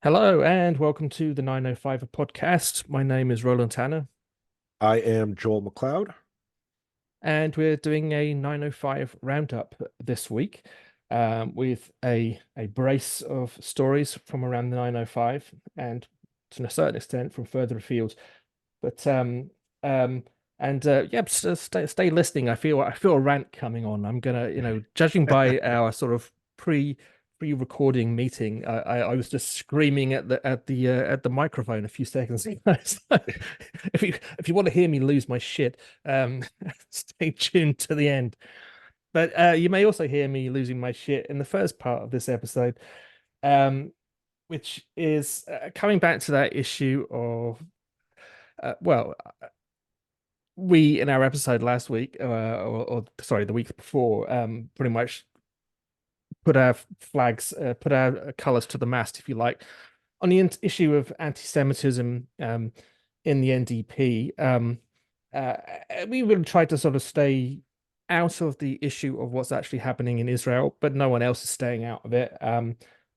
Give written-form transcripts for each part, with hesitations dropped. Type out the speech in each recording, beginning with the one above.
Hello and welcome to the 905 podcast. My name is Roland Tanner, I am Joel McLeod. and we're doing a 905 roundup this week with a brace of stories from around the 905 and to a certain extent from further afield. But um, yeah, stay listening. I feel a rant coming on. I'm gonna, judging by our sort of pre-recording meeting, I was just screaming at the microphone a few seconds ago. So if you want to hear me lose my shit, stay tuned to the end. But you may also hear me losing my shit in the first part of this episode, um, which is coming back to that issue of well, we in our episode last week, or sorry, the week before, pretty much put our flags, put our colors to the mast, if you like, on the issue of anti-Semitism in the NDP. Uh, we really tried to sort of stay out of the issue of what's actually happening in Israel, but no one else is staying out of it.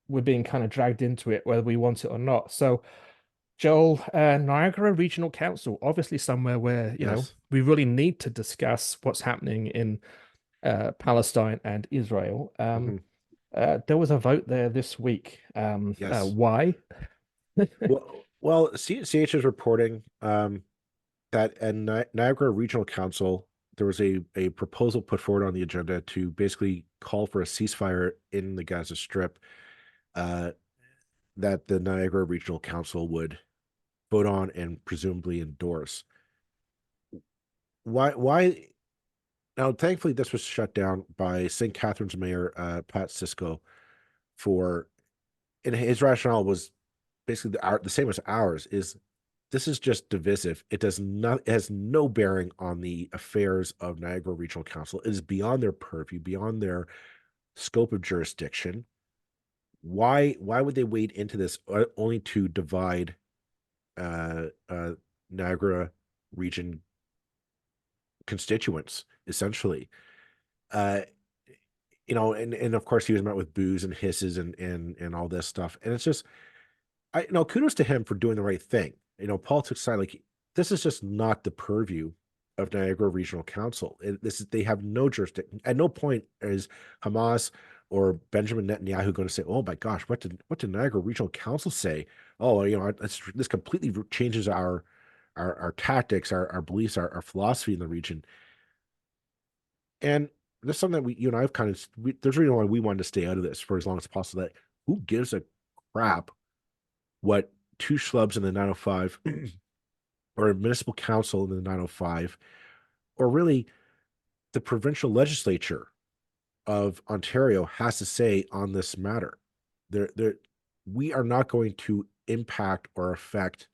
We're being kind of dragged into it, whether we want it or not. So Joel, Niagara Regional Council, obviously somewhere where, Yes. we really need to discuss what's happening in Palestine and Israel. Hmm. There was a vote there this week. Yes. Why? Well, CH is reporting that at Niagara Regional Council, there was a proposal put forward on the agenda to basically call for a ceasefire in the Gaza Strip uh, that the Niagara Regional Council would vote on and presumably endorse. Why? Now, thankfully, this was shut down by St. Catharines Mayor Pat Siscoe for, and his rationale was basically the same as ours, is this is just divisive. It has no bearing on the affairs of Niagara Regional Council. It is beyond their purview, beyond their scope of jurisdiction. Why would they wade into this only to divide uh, uh, Niagara Region constituents, essentially? Uh, and of course he was met with boos and hisses and all this stuff. And it's just, kudos to him for doing the right thing. Politics aside, like, this is just not the purview of Niagara Regional Council. They have no jurisdiction. At no point is Hamas or Benjamin Netanyahu going to say, "Oh my gosh, what did Niagara Regional Council say?" Oh, this completely changes our tactics, our beliefs, our philosophy in the region. And there's something that you and I've there's a reason why we wanted to stay out of this for as long as possible. That who gives a crap what two schlubs in the 905 or a municipal council in the 905, or really the provincial legislature of Ontario has to say on this matter. There, we are not going to impact or affect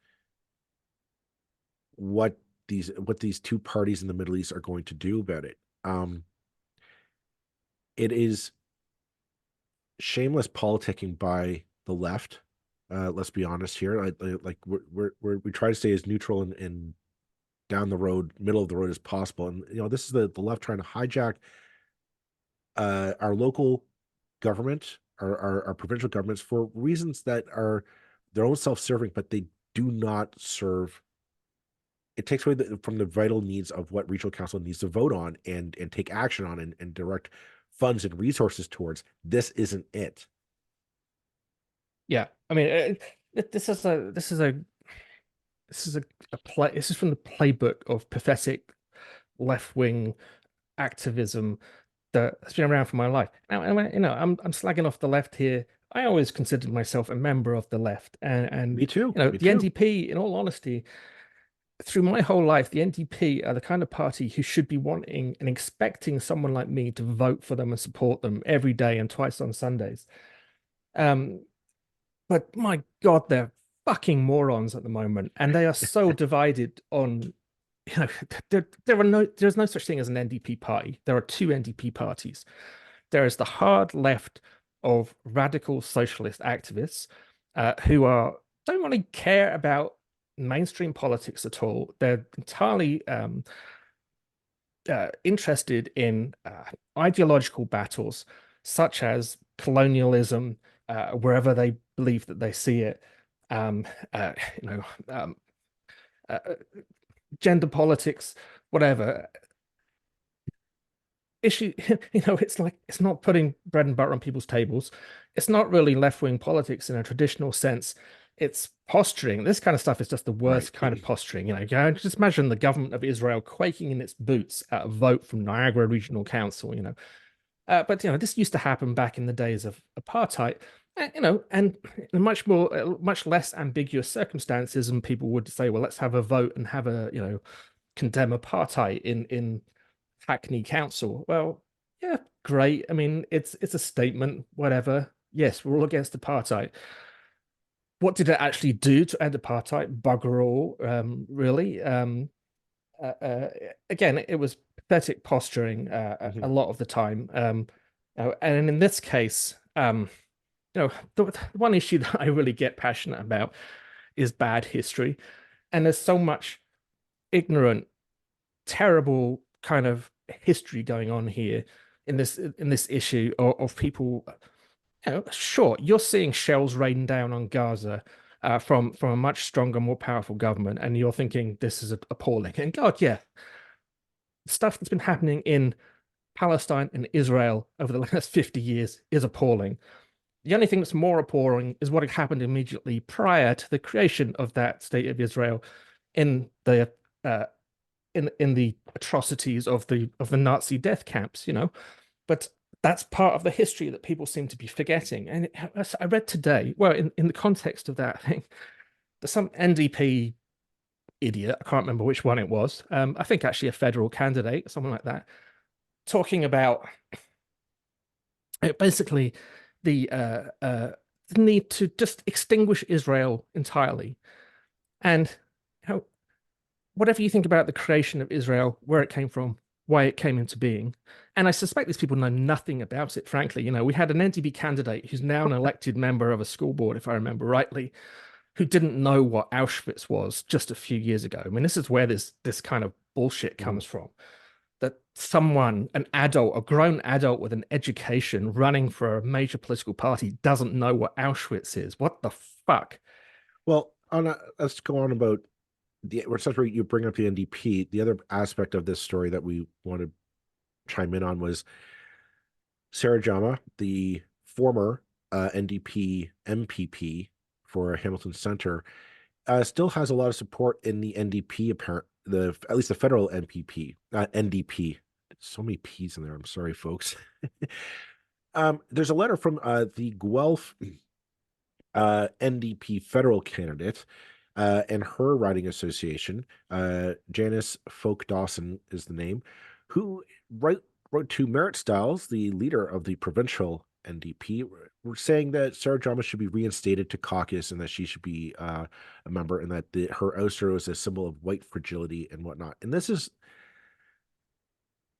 what these two parties in the Middle East are going to do about it. It is shameless politicking by the left. Let's be honest here. We try to stay as neutral and down the road, middle of the road as possible. And this is the left trying to hijack our local government, our provincial governments for reasons that are their own self-serving, but they do not serve. It takes away from the vital needs of what regional council needs to vote on and take action on and direct funds and resources towards. This isn't it. Yeah, I mean, this is a play. This is from the playbook of pathetic left-wing activism that has been around for my life. Now, I'm slagging off the left here. I always considered myself a member of the left, and Me too. Me the too. NDP. In all honesty, through my whole life, the NDP are the kind of party who should be wanting and expecting someone like me to vote for them and support them every day and twice on Sundays. Um, but my God, they're fucking morons at the moment, and they are so divided on. There's no such thing as an NDP party. There are two NDP parties. There is the hard left of radical socialist activists who don't really care about mainstream politics at all. They're entirely interested in ideological battles such as colonialism, wherever they believe that they see it. Um, uh, you know, um, uh, Gender politics, whatever issue. It's like it's not putting bread and butter on people's tables. It's not really left-wing politics in a traditional sense. It's posturing. This kind of stuff is just the Right. worst kind of posturing. Just imagine the government of Israel quaking in its boots at a vote from Niagara Regional Council. But this used to happen back in the days of apartheid. And in much less ambiguous circumstances, and people would say, well, let's have a vote and have a, condemn apartheid in Hackney Council. Well, yeah, great. I mean, it's a statement, whatever. Yes, we're all against apartheid. What did it actually do to end apartheid? Bugger all, really. Uh, uh, Again, it was pathetic posturing a Mhm. lot of the time. And in this case, the one issue that I really get passionate about is bad history. And there's so much ignorant, terrible kind of history going on here in this issue of people. Sure, you're seeing shells rain down on Gaza from a much stronger, more powerful government, and you're thinking this is appalling. And God, yeah, stuff that's been happening in Palestine and Israel over the last 50 years is appalling. The only thing that's more appalling is what had happened immediately prior to the creation of that state of Israel in the uh, in the atrocities of the Nazi death camps. But that's part of the history that people seem to be forgetting. And I read today, well, in the context of that thing, there's some NDP idiot, I can't remember which one it was. I think actually a federal candidate, someone like that, talking about basically the need to just extinguish Israel entirely. And whatever you think about the creation of Israel, where it came from, why it came into being, and I suspect these people know nothing about it, frankly. We had an NDP candidate who's now an elected member of a school board, if I remember rightly, who didn't know what Auschwitz was just a few years ago. I mean, this is where this kind of bullshit Mhm. comes from. That someone, an adult, a grown adult with an education running for a major political party doesn't know what Auschwitz is. What the fuck? Well, let's go on about since you bring up the NDP. The other aspect of this story that we want to chime in on was Sarah Jama, the former NDP MPP for Hamilton Center, still has a lot of support in the NDP. At least the federal NPP, NDP. So many P's in there. I'm sorry, folks. There's a letter from the Guelph NDP federal candidate and her riding association. Janice Folk Dawson is the name, who wrote to Merritt Stiles, the leader of the provincial NDP, were saying that Sarah Jama should be reinstated to caucus and that she should be a member, and that her ouster was a symbol of white fragility and whatnot. And this is,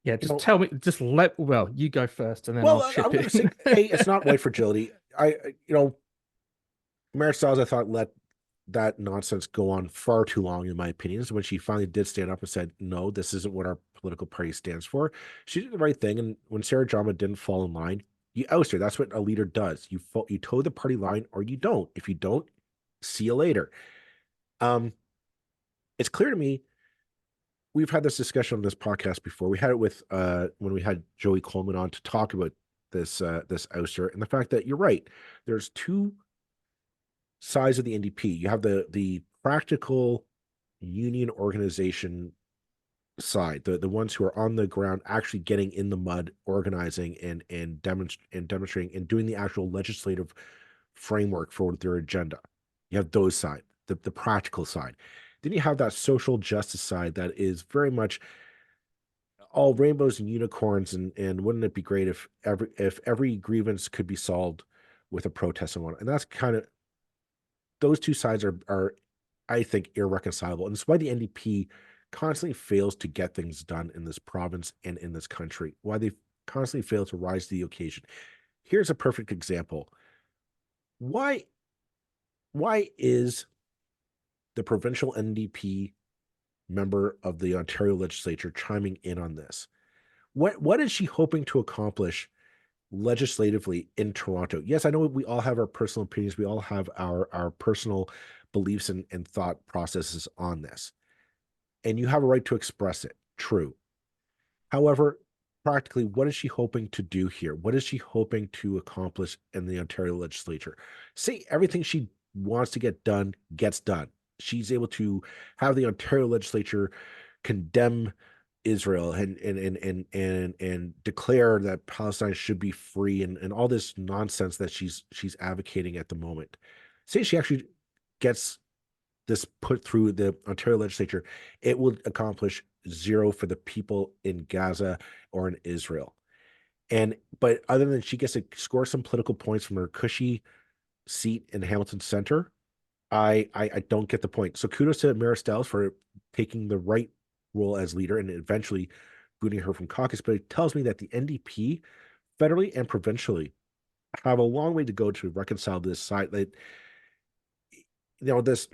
Yeah, you just know, tell me, well, you go first and then well, I'll I'm chip going to say, in. A, it's not white fragility. Merritt Stiles, I thought, let that nonsense go on far too long, in my opinion. So when she finally did stand up and said, no, this isn't what our political party stands for, she did the right thing. And when Sarah Jama didn't fall in line, you oust her. That's what a leader does. You toe the party line or you don't. If you don't, see you later. Um, it's clear to me, we've had this discussion on this podcast before. We had it with when we had Joey Coleman on to talk about this ouster, and the fact that you're right. There's two sides of the NDP. You have the practical union organization side, the ones who are on the ground, actually getting in the mud, organizing and demonstrating and doing the actual legislative framework for their agenda. You have those side, the practical side. Then you have that social justice side that is very much all rainbows and unicorns, and wouldn't it be great if every grievance could be solved with a protest and one. And that's kind of, those two sides are I think irreconcilable, and it's why the NDP constantly fails to get things done in this province and in this country. Why they constantly fail to rise to the occasion. Here's a perfect example. Why why is the provincial NDP member of the Ontario legislature chiming in on this? What is she hoping to accomplish legislatively in Toronto. Yes, I know we all have our personal opinions. We all have our personal beliefs and thought processes on this. And you have a right to express it. True. However, practically, what is she hoping to do here? What is she hoping to accomplish in the Ontario legislature? Say everything she wants to get done gets done. She's able to have the Ontario legislature condemn Israel and declare that Palestine should be free and all this nonsense that she's advocating at the moment. Say she actually gets this put through the Ontario legislature, it will accomplish zero for the people in Gaza or in Israel. But other than she gets to score some political points from her cushy seat in Hamilton Center, I don't get the point. So kudos to Mayor Stiles for taking the right role as leader and eventually booting her from caucus. But it tells me that the NDP, federally and provincially, have a long way to go to reconcile this side. That this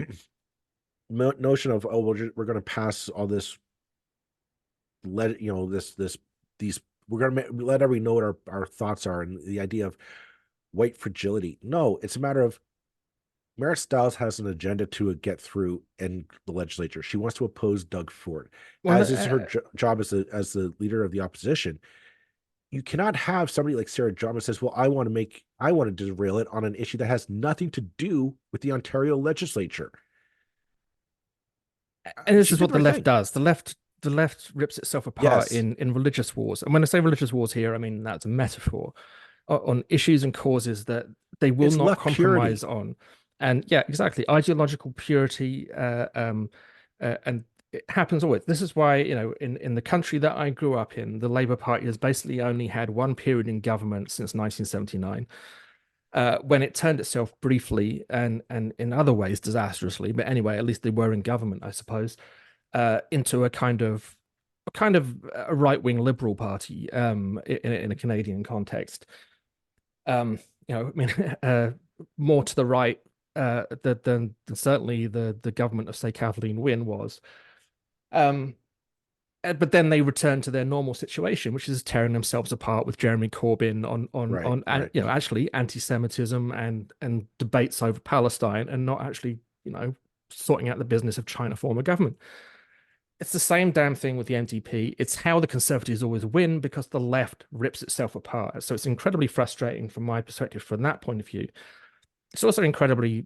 notion of we're going to pass all this, let these we're going to let everybody know what our thoughts are, and the idea of white fragility. No, it's a matter of Marit Stiles has an agenda to get through in the legislature. She wants to oppose Doug Ford, Well, as is her job as the leader of the opposition. You cannot have somebody like Sarah John that says, "Well, I want to derail it on an issue that has nothing to do with the Ontario legislature." and this She is did what the the right left thing. does. The left rips itself apart Yes, in religious wars. And when I say religious wars here, I mean that's a metaphor on issues and causes that they will it's not left compromise purity. on. And yeah, exactly. Ideological purity, and it happens always. This is why, in the country that I grew up in, the Labour Party has basically only had one period in government since 1979, when it turned itself briefly and in other ways disastrously. But anyway, at least they were in government, I suppose, into a kind of a right-wing liberal party, in a Canadian context. Um, I mean, more to the right, than certainly the government of, say, Kathleen Wynne was. Um, but then they return to their normal situation, which is tearing themselves apart with Jeremy Corbyn Right, right. actually anti-Semitism and debates over Palestine, and not actually, sorting out the business of trying to form a government. It's the same damn thing with the NDP. It's how the Conservatives always win because the left rips itself apart. So it's incredibly frustrating from my perspective from that point of view. It's also incredibly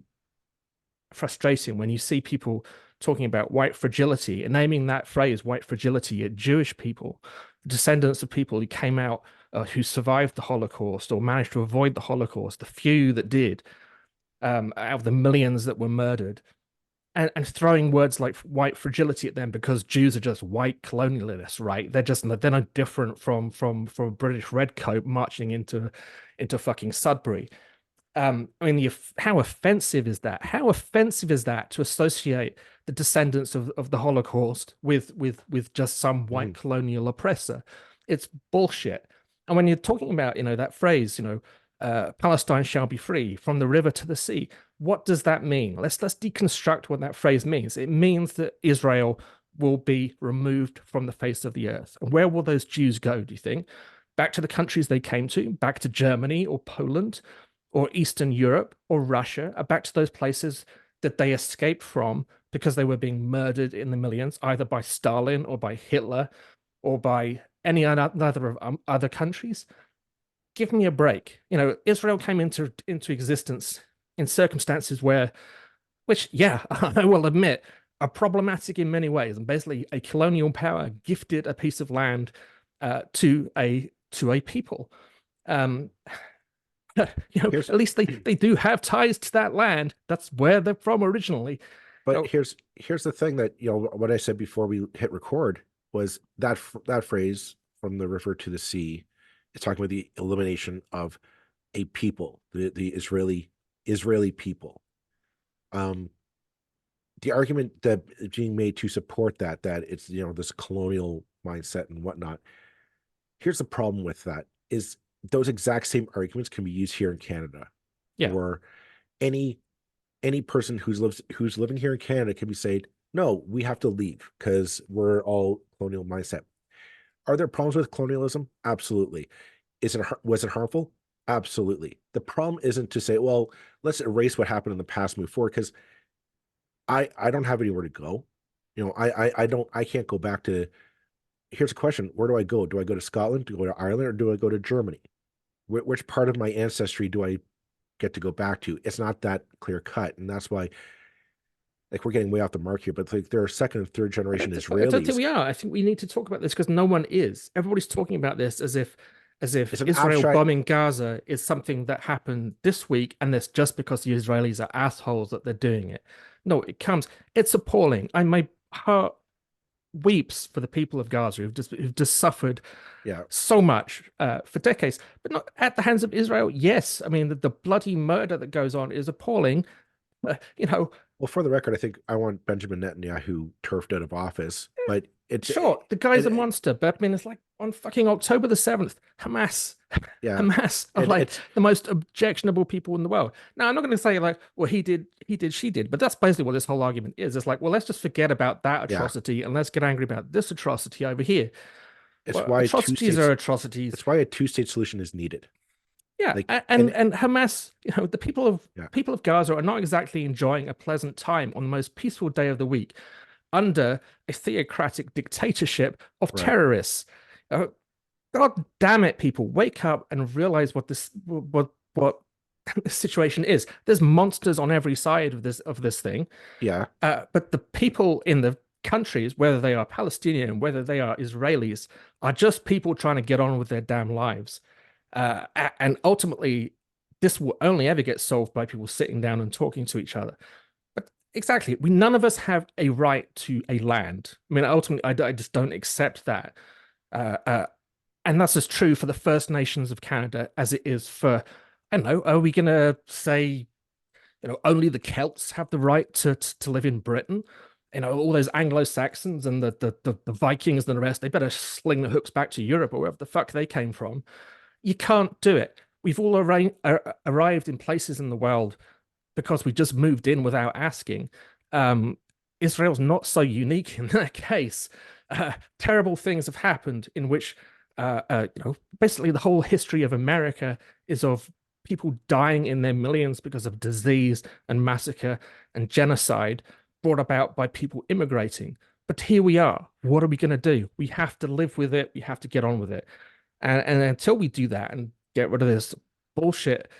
frustrating when you see people talking about white fragility and naming that phrase white fragility at Jewish people, descendants of people who came out, who survived the Holocaust or managed to avoid the Holocaust, the few that did, out of the millions that were murdered, and throwing words like white fragility at them because Jews are just white colonialists, right? They're no different from a British redcoat marching into fucking Sudbury. I mean, how offensive is that? How offensive is that to associate the descendants of the Holocaust with just some white Mhm. colonial oppressor? It's bullshit. And when you're talking about, that phrase, Palestine shall be free from the river to the sea, what does that mean? Let's deconstruct what that phrase means. It means that Israel will be removed from the face of the earth. And where will those Jews go, do you think? Back to the countries they came to, back to Germany or Poland or Eastern Europe or Russia, back to those places that they escaped from because they were being murdered in the millions, either by Stalin or by Hitler or by any other of other countries. Give me a break. Israel came into existence in circumstances which, yeah, I will admit, are problematic in many ways. And basically, a colonial power gifted a piece of land, to a people. Um, Here's at least they do have ties to that land. That's where they're from originally. You But know, here's the thing that what I said before we hit record was that phrase from the river to the sea is talking about the elimination of a people, the Israeli people. Um, the argument that is being made to support that it's this colonial mindset and whatnot. Here's the problem with that is those exact same arguments can be used here in Canada, yeah, or any person who's living here in Canada can be saying, no, we have to leave because we're all colonial mindset. Are there problems with colonialism? Absolutely. Was it harmful? Absolutely. The problem isn't to say, well, let's erase what happened in the past, move forward, because I don't have anywhere to go. I can't go back to. Here's a question: where do I go? Do I go to Scotland? Do I go to Ireland, or do I go to Germany? Which part of my ancestry do I get to go back to? It's not that clear cut, and that's why, like, we're getting way off the mark here. But like, there are second and third generation I don't think Israelis. we are. I think we need to talk about this because no one is. Everybody's talking about this as if It's an Israel abstract. bombing Gaza is something that happened this week, and it's just because the Israelis are assholes that they're doing it. No, it comes. It's appalling. My heart weeps for the people of Gaza who've just suffered Yeah. so much for decades, but not at the hands of Israel. Yes, I mean the bloody murder that goes on is appalling. You know, Well, for the record, I think I want Benjamin Netanyahu turfed out of office, but sure, the guy's a monster, but I mean, it's like on fucking October the 7th, Hamas, yeah, Hamas are and like it's the most objectionable people in the world. Now, I'm not going to say like, well, he did, she did, but that's basically what this whole argument is. It's like, well, let's just forget about that yeah, atrocity and let's get angry about this atrocity over here. it's Well, why two atrocities are states. atrocities. It's why a two-state solution is needed. Yeah, Like, and Hamas, the yeah, people of Gaza are not exactly enjoying a pleasant time on the most peaceful day of the week under a theocratic dictatorship of right, terrorists. Uh, God damn it, people, wake up and realize what this situation is. There's monsters on every side of this thing, yeah, but the people in the countries, whether they are Palestinian, whether they are Israelis, are just people trying to get on with their damn lives. And ultimately, this will only ever get solved by people sitting down and talking to each other. But exactly, we none of us have a right to a land. I mean, ultimately, I just don't accept that. Uh, uh, and that's as true for the First Nations of Canada as it is for, I don't know, are we going to say, only the Celts have the right to live in Britain? All those Anglo-Saxons and the Vikings and the rest, they better sling the hooks back to Europe or wherever the fuck they came from. You can't do it. We've all arrived in places in the world because we just moved in without asking. Um, Israel's not so unique in that case. Terrible things have happened in which, basically the whole history of America is of people dying in their millions because of disease and massacre and genocide brought about by people immigrating. But here we are. What are we going to do? We have to live with it. We have to get on with it. And until we do that and get rid of this bullshit,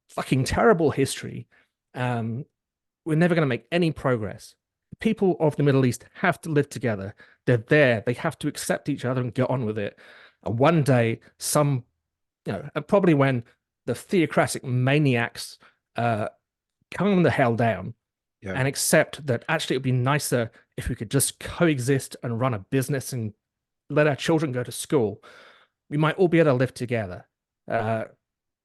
fucking terrible history, um, we're never going to make any progress. People of the Middle East have to live together. They're there. They have to accept each other and get on with it. And one day, and probably when the theocratic maniacs calm the hell down yeah. and accept that actually it would be nicer if we could just coexist and run a business and let our children go to school, we might all be able to live together. Uh,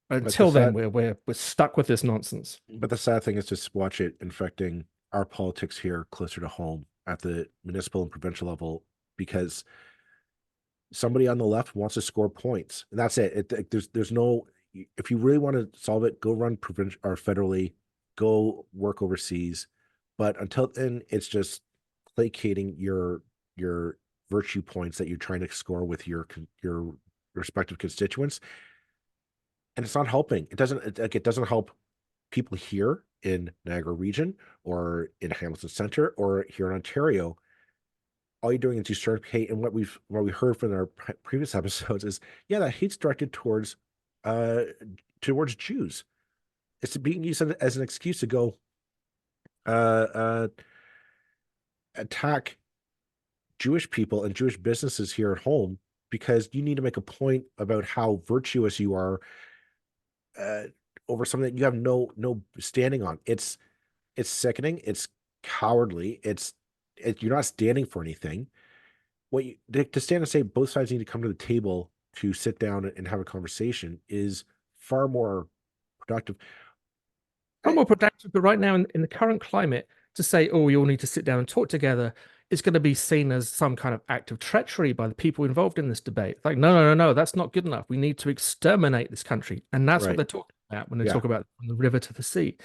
But the until then, sad, we're stuck with this nonsense. but the sad thing is just watch it infecting our politics here closer to home at the municipal and provincial level because somebody on the left wants to score points, and that's it. There's no. If you really want to solve it, go run provincial or federally, go work overseas. But until then, it's just placating your virtue points that you're trying to score with your respective constituents, and it's not helping. It doesn't help people here in Niagara Region or in Hamilton Center or here in Ontario. All you're doing is you start hate, and what we heard from our previous episodes is, yeah, that hate's directed uh towards Jews. It's being used as an excuse to go uh uh attack Jewish people and Jewish businesses here at home because you need to make a point about how virtuous you are uh over something that you have no standing on. It's sickening, it's cowardly, you're not standing for anything. What you to stand and say both sides need to come to the table to sit down and have a conversation is far more productive. Far more productive, but right now in the current climate, to say, oh, we all need to sit down and talk together is going to be seen as some kind of act of treachery by the people involved in this debate. Like, no, that's not good enough. We need to exterminate this country. And that's what Right. they're talking about when they Yeah. talk about from the river to the sea.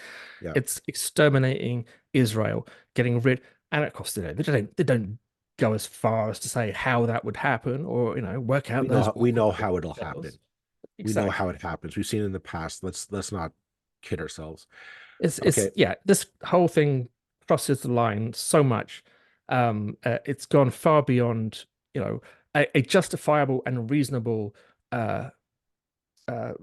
Yeah. It's exterminating Israel, getting rid, and of course they don't go as far as to say how that would happen, or work out those we awkward know how it'll details. happen. We know how Exactly. it happens. We've seen it in the past. Let's not kid ourselves. It's Okay, yeah, this whole thing crosses the line so much. It's gone far beyond, a justifiable and reasonable uh, uh,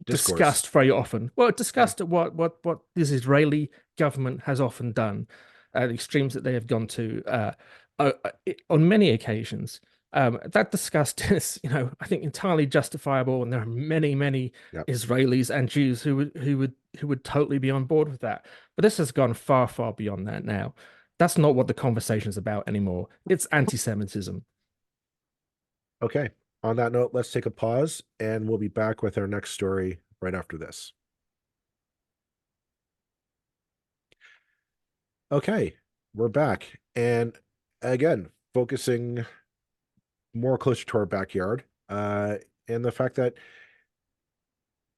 discourse. discussed very often. Well, Mhm. discussed what this Israeli government has often done, the extremes that they have gone to on many occasions. That disgust is, I think entirely justifiable, and there are many, many Yep. Israelis and Jews who would totally be on board with that. But this has gone far, far beyond that now. That's not what the conversation is about anymore. It's anti-Semitism. Okay. On that note, let's take a pause and we'll be back with our next story right after this. Okay, we're back. And again, focusing more closer to our backyard, and the fact that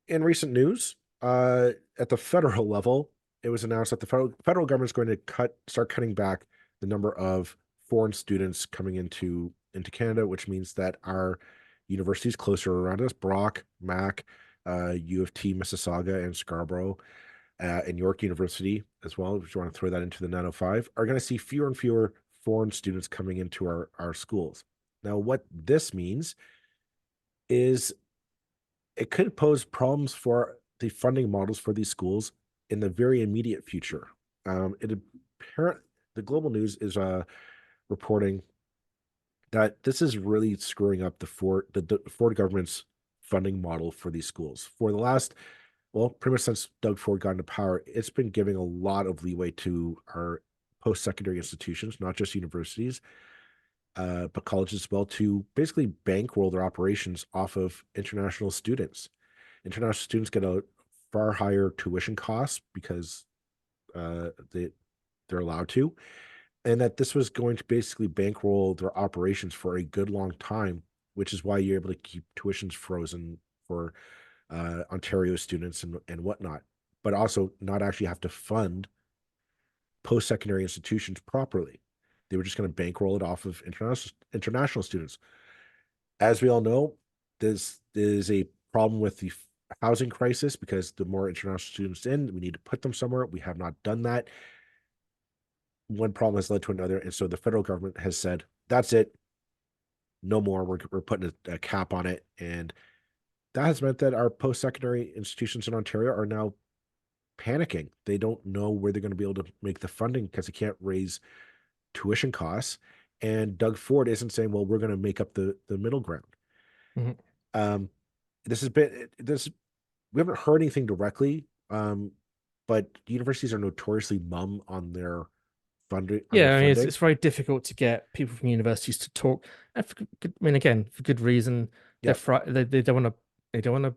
in recent news, at the federal level, it was announced that the federal government is going to start cutting back the number of foreign students coming into Canada, which means that our universities closer around us, Brock, Mac, U of T, Mississauga, and Scarborough, and York University as well, if you want to throw that into the 905, are going to see fewer and fewer foreign students coming into our schools. Now, what this means is it could pose problems for the funding models for these schools in the very immediate future. It apparent the global news is reporting that this is really screwing up the Ford government's funding model for these schools. For the last, well, pretty much since Doug Ford got into power, it's been giving a lot of leeway to our post-secondary institutions, not just universities, but colleges as well, to basically bankroll their operations off of international students. International students get a far higher tuition costs because they're allowed to, and that this was going to basically bankroll their operations for a good long time, which is why you're able to keep tuitions frozen for Ontario students and whatnot, but also not actually have to fund post-secondary institutions properly. They were just going to bankroll it off of international students. As we all know, this is a problem with the housing crisis because the more international students in, we need to put them somewhere. We have not done that. One problem has led to another, and so the federal government has said, "That's it, no more. We're putting a cap on it," and that has meant that our post-secondary institutions in Ontario are now panicking. They don't know where they're going to be able to make the funding because they can't raise tuition costs. And Doug Ford isn't saying, "Well, we're going to make up the middle ground." Mhm. Um, this has been this we haven't heard anything directly, but universities are notoriously mum on their Yeah, I mean, it's, funding. it's very difficult to get people from universities to talk. And I mean, again, for good reason. They're Yep. they don't want to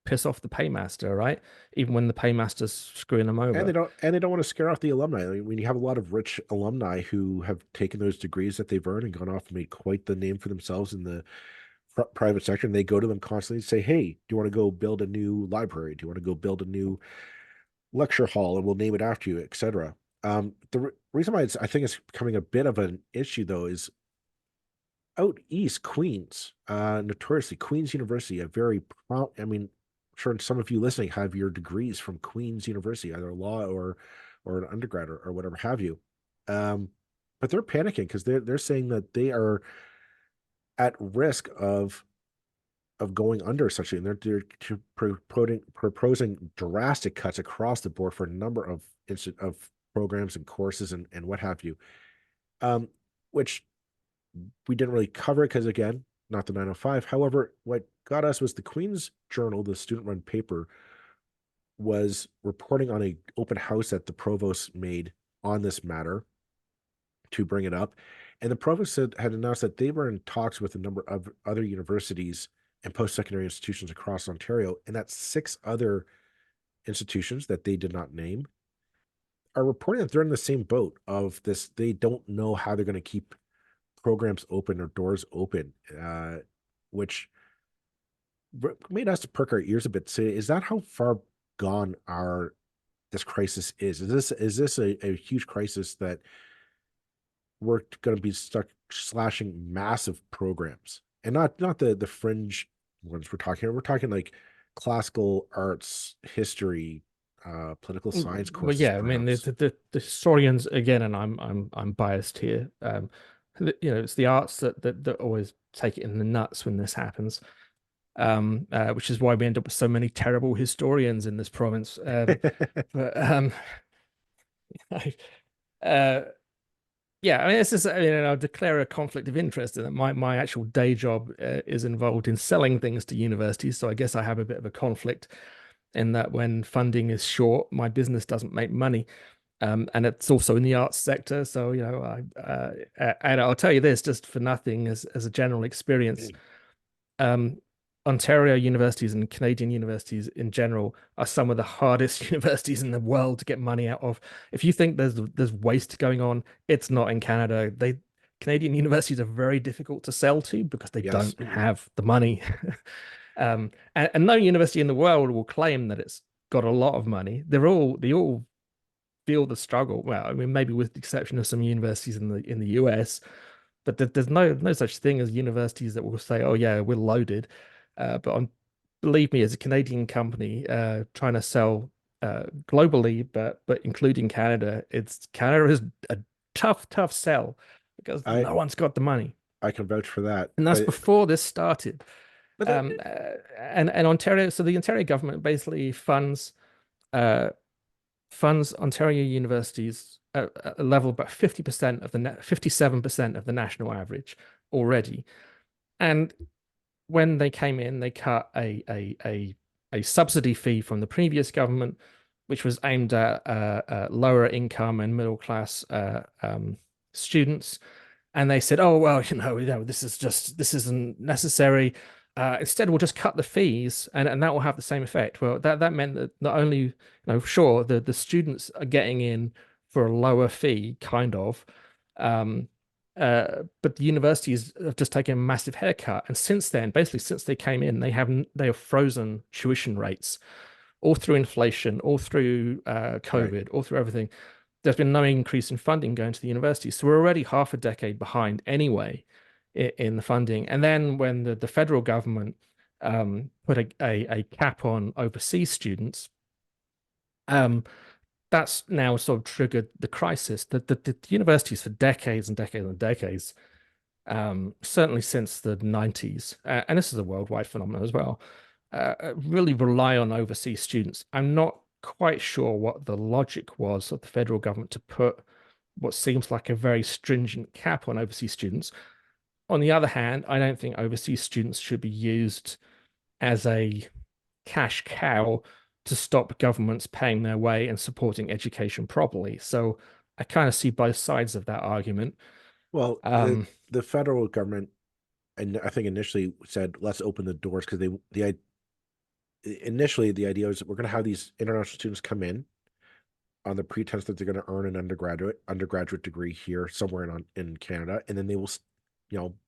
piss off the paymaster, right? Even when the paymaster's screwing them And over. they don't want to scare off the alumni. I mean, when you have a lot of rich alumni who have taken those degrees that they've earned and gone off and made quite the name for themselves in the private sector, and they go to them constantly and say, "Hey, do you want to go build a new library? Do you want to go build a new lecture hall, and we'll name it after you, etc." The reason why I think it's becoming a bit of an issue though is out east, Queens, notoriously Queens University, a very I mean, I'm sure some of you listening have your degrees from Queens University, either law or an undergrad or whatever have you. Um, but they're panicking because they're saying that they are at risk of going under essentially, and they're proposing drastic cuts across the board for a number of programs and courses and what have you. Um, which we didn't really cover because again, not the 905. However, what got us was the Queen's Journal, the student-run paper, was reporting on a open house that the provost made on this matter to bring it up. And the provost had announced that they were in talks with a number of other universities and post-secondary institutions across Ontario, and that 6 other institutions that they did not name are reporting that they're in the same boat of this. They don't know how they're going to keep programs open or doors open, which made us to perk our ears a bit. Say, is that how far gone our this crisis is? Is this a huge crisis that we're going to be stuck slashing massive programs, and not the fringe ones we're talking about. We're talking like classical arts, history, political science Well, courses, yeah, I mean perhaps. the historians again, and I'm biased here. It's the arts that always take it in the nuts when this happens. Which is why we end up with so many terrible historians in this province. But I, uh, yeah, I mean, it's just, I'll declare a conflict of interest in that my actual day job is involved in selling things to universities. So I guess I have a bit of a conflict in that when funding is short, my business doesn't make money. And it's also in the arts sector. So, and I'll tell you this just for nothing as a general experience. um, Ontario universities and Canadian universities in general are some of the hardest universities in the world to get money out of. If you think there's waste going on, it's not in Canada. Canadian universities are very difficult to sell to because they Yes. don't have the money. And no university in the world will claim that it's got a lot of money. They all feel the struggle. Well, I mean, maybe with the exception of some universities in the US, but there's no such thing as universities that will say, "Oh yeah, we're loaded." But believe me, as a Canadian company trying to sell globally, but including Canada, Canada is a tough sell because I no one's got the money, I can vouch for that, and that's before this started. but And Ontario, so the Ontario government basically uh, funds Ontario universities at a level about 50% of the 57% of the national average already. And when they came in, they cut a subsidy fee from the previous government, which was aimed at lower income and middle class students. And they said, "Oh well, this isn't necessary. Instead, we'll just cut the fees, and that will have the same effect." Well, that meant that not only, sure, the students are getting in for a lower fee, kind of, um, but the universities have just taken a massive haircut. And since then, basically since they came in, they have frozen tuition rates all through inflation, all through right. COVID, all through everything. There's been no increase in funding going to the universities. So we're already half a decade behind anyway in the funding. And then when the federal government put a cap on overseas students, um, that's now sort of triggered the crisis. The universities for decades and decades and decades, certainly since the 90s, and this is a worldwide phenomenon as well, really rely on overseas students. I'm not quite sure what the logic was of the federal government to put what seems like a very stringent cap on overseas students. On the other hand, I don't think overseas students should be used as a cash cow to stop governments paying their way and supporting education properly. So I kind of see both sides of that argument. Well, Um, the federal government, and I think initially said, let's open the doors because initially the idea was that we're going to have these international students come in on the pretense that they're going to earn an undergraduate degree here somewhere in Canada, and then they will,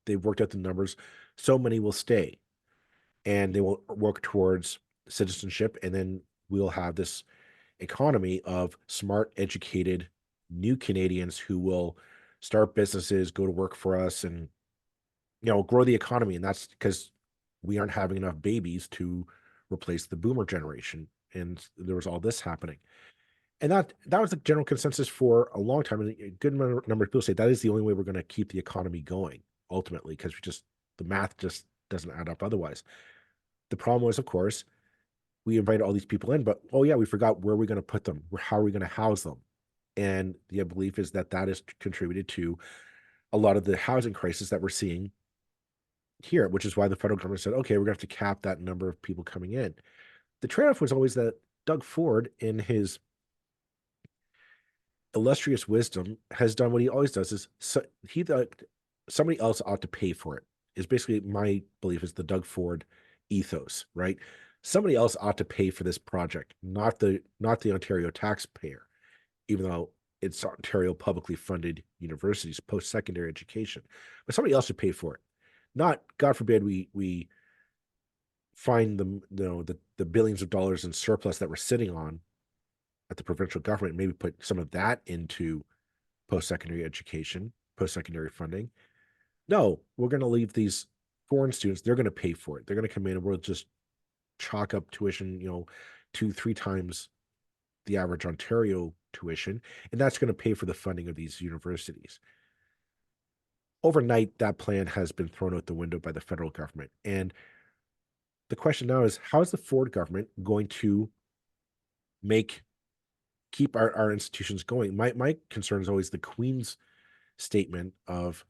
they've worked out the numbers. So many will stay, and they will work towards citizenship, and then we'll have this economy of smart, educated new Canadians who will start businesses, go to work for us, and grow the economy. And that's because we aren't having enough babies to replace the boomer generation, and there was all this happening. And that was the general consensus for a long time. And a good number of people say that is the only way we're going to keep the economy going ultimately, because the math just doesn't add up otherwise. The problem was, of course, we invited all these people in, but oh yeah, we forgot where we're going to put them. How are we going to house them? And the belief is that has contributed to a lot of the housing crisis that we're seeing here, which is why the federal government said, okay, we're going to have to cap that number of people coming in. The trade-off was always that Doug Ford, in his illustrious wisdom, has done what he always does: is he thought somebody else ought to pay for it. Is basically my belief is the Doug Ford ethos, right? Somebody else ought to pay for this project, not the Ontario taxpayer, even though it's Ontario publicly funded universities, post-secondary education. But somebody else should pay for it. Not, God forbid, we find the billions of dollars in surplus that we're sitting on at the provincial government, maybe put some of that into post-secondary education, post-secondary funding. No, we're going to leave these foreign students. They're going to pay for it. They're going to come in and we'll just chalk up tuition, 2, 3 times the average Ontario tuition, and that's going to pay for the funding of these universities. Overnight, that plan has been thrown out the window by the federal government. And the question now is, how is the Ford government going to keep our institutions going? My concern is always the Queen's statement of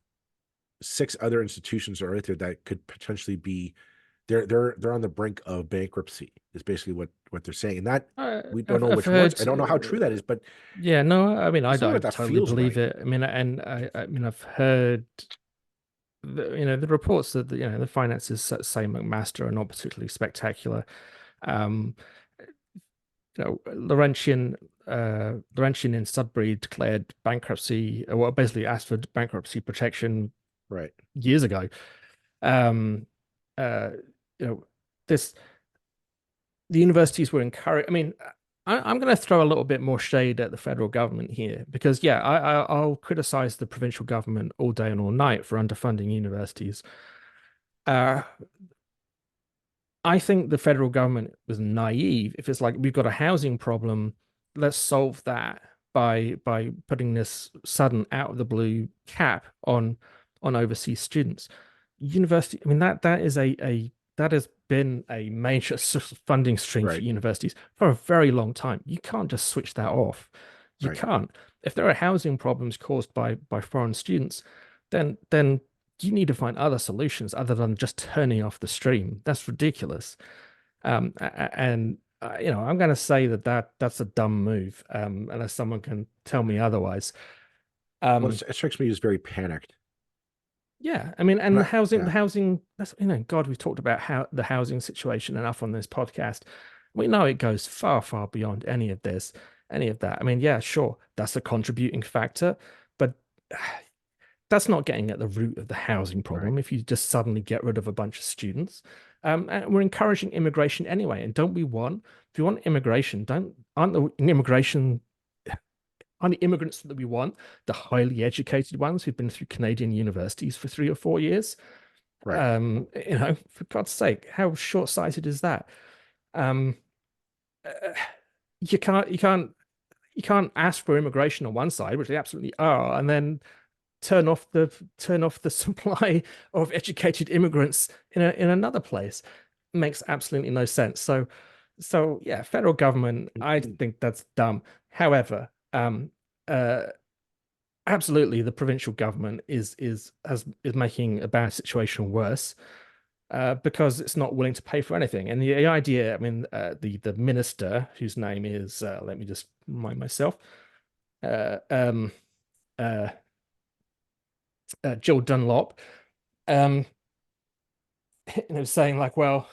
6 other institutions are out there that could potentially be they're on the brink of bankruptcy is basically what they're saying. And that we don't know I've which ones. heard, I don't know how true that is, but yeah, no, I mean, I something about don't that totally feels believe right. it. I mean, and I mean, I've heard, the reports that the finances at, say, McMaster are not particularly spectacular. Um, Laurentian in Sudbury declared bankruptcy, well, basically asked for bankruptcy protection Right. years ago. Um, uh, you know, this the universities were encouraged. I mean, I'm going to throw a little bit more shade at the federal government here because, yeah, I'll criticize the provincial government all day and all night for underfunding universities. Uh, I think the federal government was naive. If it's like we've got a housing problem, let's solve that by putting this sudden out of the blue cap on overseas students. University, I mean that is a that has been a major funding stream for Right. universities for a very long time. You can't just switch that off. You Right. can't. If there are housing problems caused by foreign students, then you need to find other solutions other than just turning off the stream. That's ridiculous. And I'm going to say that's a dumb move, unless someone can tell me otherwise. Well, Um, it strikes me as very panicked. yeah, I mean, and And the I, housing, yeah. the housing. That's God, we've talked about how the housing situation enough on this podcast. We know it goes far, far beyond any of this, any of that. I mean, yeah, sure, that's a contributing factor, but that's not getting at the root of the housing Right. problem if you just suddenly get rid of a bunch of students. And we're encouraging immigration anyway. And don't we want, if you want immigration, don't aren't the immigration aren't the immigrants that we want the highly educated ones who've been through Canadian universities for 3 or 4 years? Right. For God's sake, how short-sighted is that? Um, uh, you can't ask for immigration on one side, which they absolutely are, and then turn off the supply of educated immigrants in another place. Makes absolutely no sense. So yeah, federal government, I think that's dumb. However, uh, absolutely, the provincial government is making a bad situation worse. Because it's not willing to pay for anything, and the idea, I mean, the minister whose name is, let me just remind myself, uh, um, uh, Jill Dunlop, um, saying like, well,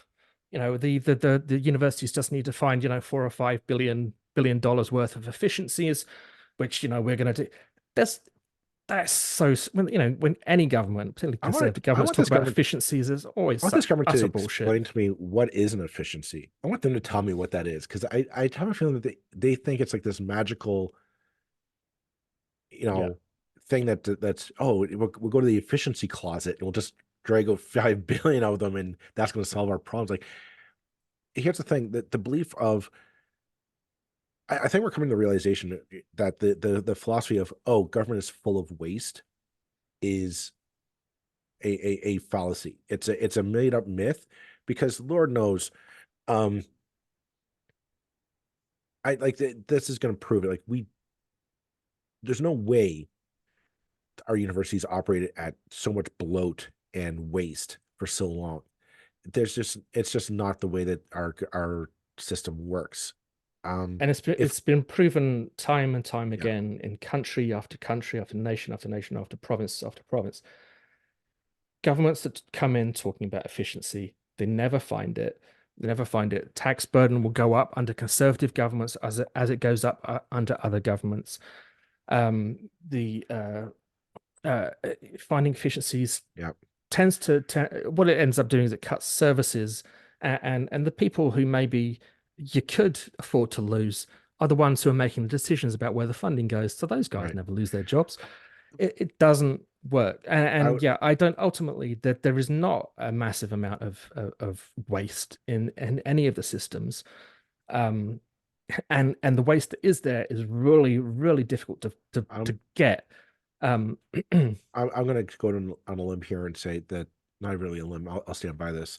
the universities just need to find, $4 or $5 billion worth of efficiencies, which we're going to do. That's that's so when any government, particularly conservative I governments, want talk this about government efficiencies, there's always I want this such government to utter bullshit. explain to me what is an efficiency. I want them to tell me what that is because I have a feeling that they think it's like this magical, you Yeah. know, thing that's we'll go to the efficiency closet and we'll just drag out 5 billion out of them and that's going to solve our problems. Like, here's the thing that the belief of I think we're coming to the realization that the philosophy of government is full of waste is a fallacy. It's a made up myth because Lord knows, um, this is going to prove it. Like there's no way our universities operated at so much bloat and waste for so long. It's just not the way that our system works. And If it's been proven time and time Yeah. again in country after country, after nation after nation, after province after province. Governments that come in talking about efficiency, they never find it. They never find it. Tax burden will go up under conservative governments as it goes up under other governments. The Finding efficiencies Yeah. tends to what it ends up doing is it cuts services, and the people who maybe you could afford to lose are the ones who are making the decisions about where the funding goes. So those guys Right. never lose their jobs. it doesn't work. I And would, yeah, I don't ultimately that there is not a massive amount of waste in any of the systems. Um, and the waste that is there is really, really difficult to I'm get. Um, I'm going to go on a limb here and say that, not really a limb. I'll stand by this.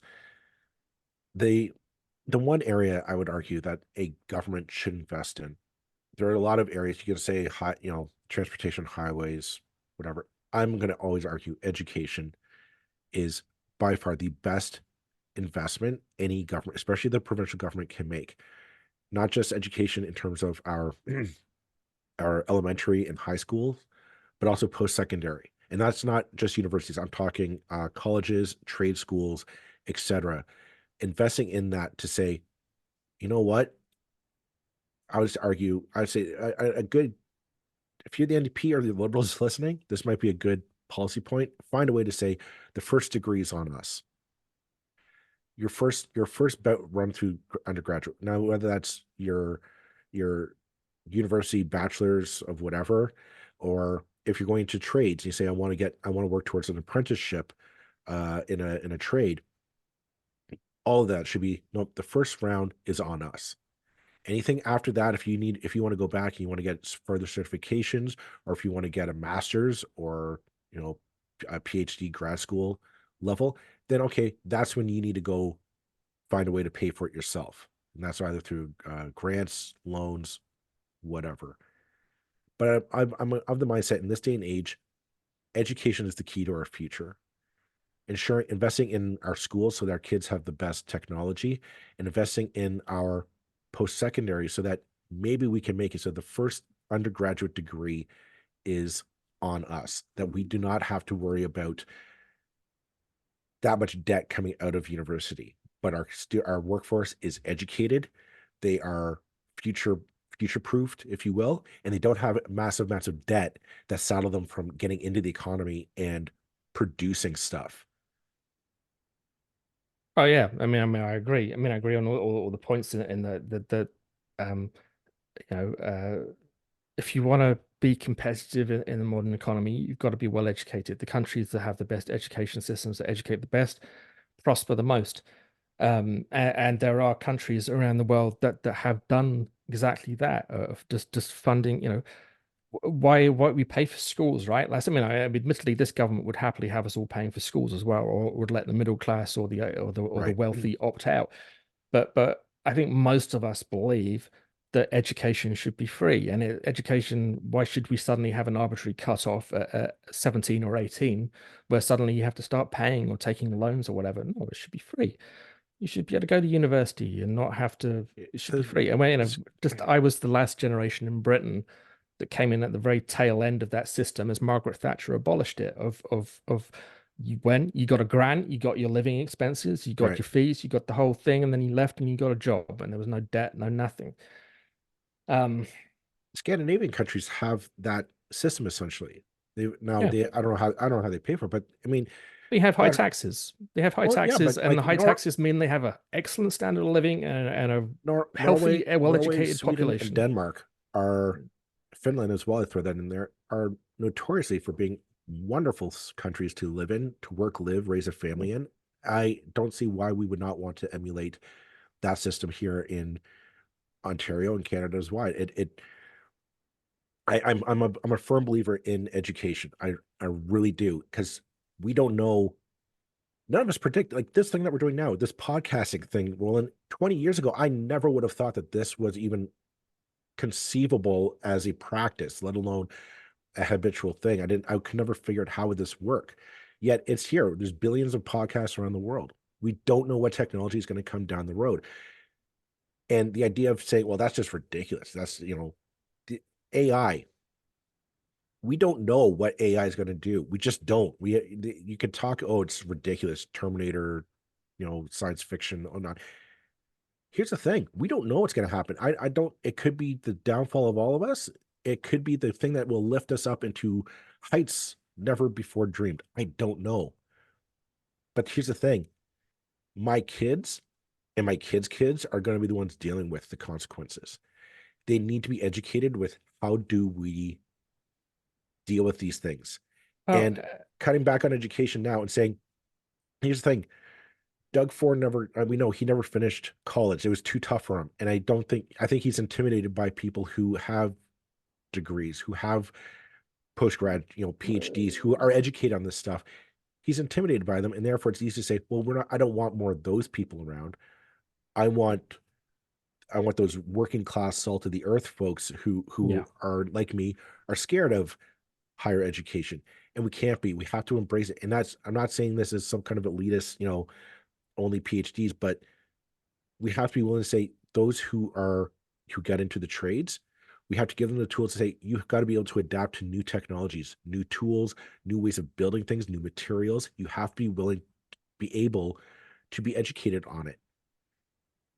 The the one area I would argue that a government should invest in. There are a lot of areas you can say high, transportation, highways, whatever. I'm going to always argue education is by far the best investment any government, especially the provincial government, can make. Not just education in terms of our our elementary and high schools, but also post-secondary. And that's not just universities. I'm talking colleges, trade schools, etc. Investing in that to say, you know what? I would argue, I'd say a good, if you're the NDP or the Liberals listening, this might be a good policy point. Find a way to say the first degree is on us. Your first run through undergraduate. Now, whether that's your university bachelor's of whatever, or if you're going to trades, you say I want to work towards an apprenticeship in a trade. All of that should be nope. The first round is on us. Anything after that, if you want to go back and you want to get further certifications, or if you want to get a master's or a PhD grad school level, then okay, that's when you need to go find a way to pay for it yourself, and that's either through grants, loans, whatever. But I'm of the mindset in this day and age, education is the key to our future. Investing in our schools so that our kids have the best technology, and investing in our post-secondary so that maybe we can make it so the first undergraduate degree is on us, that we do not have to worry about that much debt coming out of university, but our workforce is educated, they are future proofed, if you will, and they don't have massive amounts of debt that saddle them from getting into the economy and producing stuff. oh yeah, I agree. I agree on all the points in um, if you want to be competitive in the modern economy, you've got to be well educated. The countries that have the best education systems that educate the best prosper the most. And there are countries around the world that have done exactly that, of just funding, why we pay for schools, right? Like, admittedly, this government would happily have us all paying for schools as well, or would let the middle class or the Right. wealthy opt out. But I think most of us believe that education should be free. And education, why should we suddenly have an arbitrary cutoff at 17 or 18, where suddenly you have to start paying or taking loans or whatever? No, it should be free. You should be able to go to university and not have to. It should be free. Just I was the last generation in Britain that came in at the very tail end of that system as Margaret Thatcher abolished it. You got a grant, you got your living expenses, you got Right. your fees, you got the whole thing, and then you left and you got a job, and there was no debt, no nothing. Um, Scandinavian countries have that system essentially. yeah, I don't know how they pay for it, but I mean, they have high but taxes. They have high well, yeah, taxes, but and the like high taxes mean they have an excellent standard of living and a Norway, healthy, well-educated Sweden, and population. Denmark are Finland as well. I throw that in there, are notoriously for being wonderful countries to live in, to work, live, raise a family in. I don't see why we would not want to emulate that system here in Ontario and Canada as well. I'm a firm believer in education. I really do, because we don't know. None of us predict, like this thing that we're doing now, this podcasting thing, Roland. 20 years ago, I never would have thought that this was even conceivable as a practice, let alone a habitual thing. I could never figure out how would this work. Yet it's here. There's billions of podcasts around the world. We don't know what technology is going to come down the road. And the idea of saying, well, that's just ridiculous. That's, the AI. We don't know what AI is going to do. We just don't. You could talk, oh, it's ridiculous, Terminator, science fiction or not. Here's the thing: we don't know what's going to happen. I don't. It could be the downfall of all of us. It could be the thing that will lift us up into heights never before dreamed. I don't know. But here's the thing: my kids and my kids' kids are going to be the ones dealing with the consequences. They need to be educated with how do we deal with these things. Oh, And cutting back on education now and saying, here's the thing, Doug Ford never, we know he never finished college. It was too tough for him. And I think he's intimidated by people who have degrees, who have post-grad, PhDs, who are educated on this stuff. He's intimidated by them. And therefore it's easy to say, well, I don't want more of those people around. I want those working class salt of the earth folks yeah. who are like me, are scared of higher education. And we can't be. We have to embrace it. And I'm not saying this is some kind of elitist, only PhDs, but we have to be willing to say those who get into the trades, we have to give them the tools to say you've got to be able to adapt to new technologies, new tools, new ways of building things, new materials. You have to be willing, be able to be educated on it,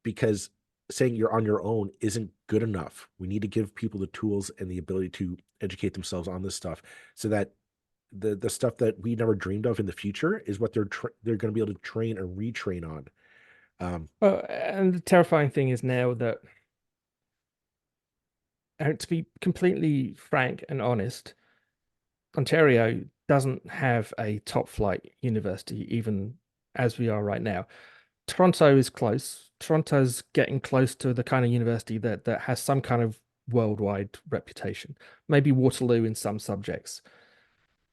because saying you're on your own isn't good enough. We need to give people the tools and the ability to educate themselves on this stuff, so that the stuff that we never dreamed of in the future is what they're going to be able to train and retrain on. Well, and the terrifying thing is now that, to be completely frank and honest, Ontario doesn't have a top flight university, even as we are right now. Toronto is close. Toronto's getting close to the kind of university that has some kind of worldwide reputation. Maybe Waterloo in some subjects.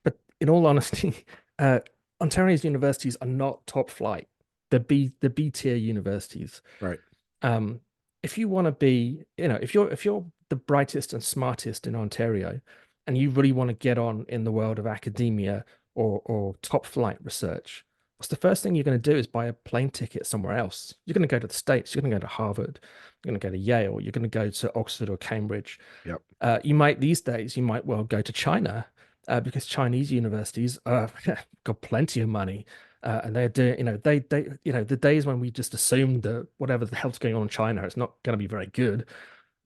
But in all honesty, uh, Ontario's universities are not top flight. The B tier universities. Right. Um, if you want to be, if you're the brightest and smartest in Ontario, and you really want to get on in the world of academia or top flight research, what's the first thing you're going to do is buy a plane ticket somewhere else. You're going to go to the States. You're going to go to Harvard. You're going to go to Yale. You're going to go to Oxford or Cambridge. Yep. These days you might well go to China, because Chinese universities got plenty of money, and they're doing, the days when we just assumed that whatever the hell's going on in China, it's not going to be very good.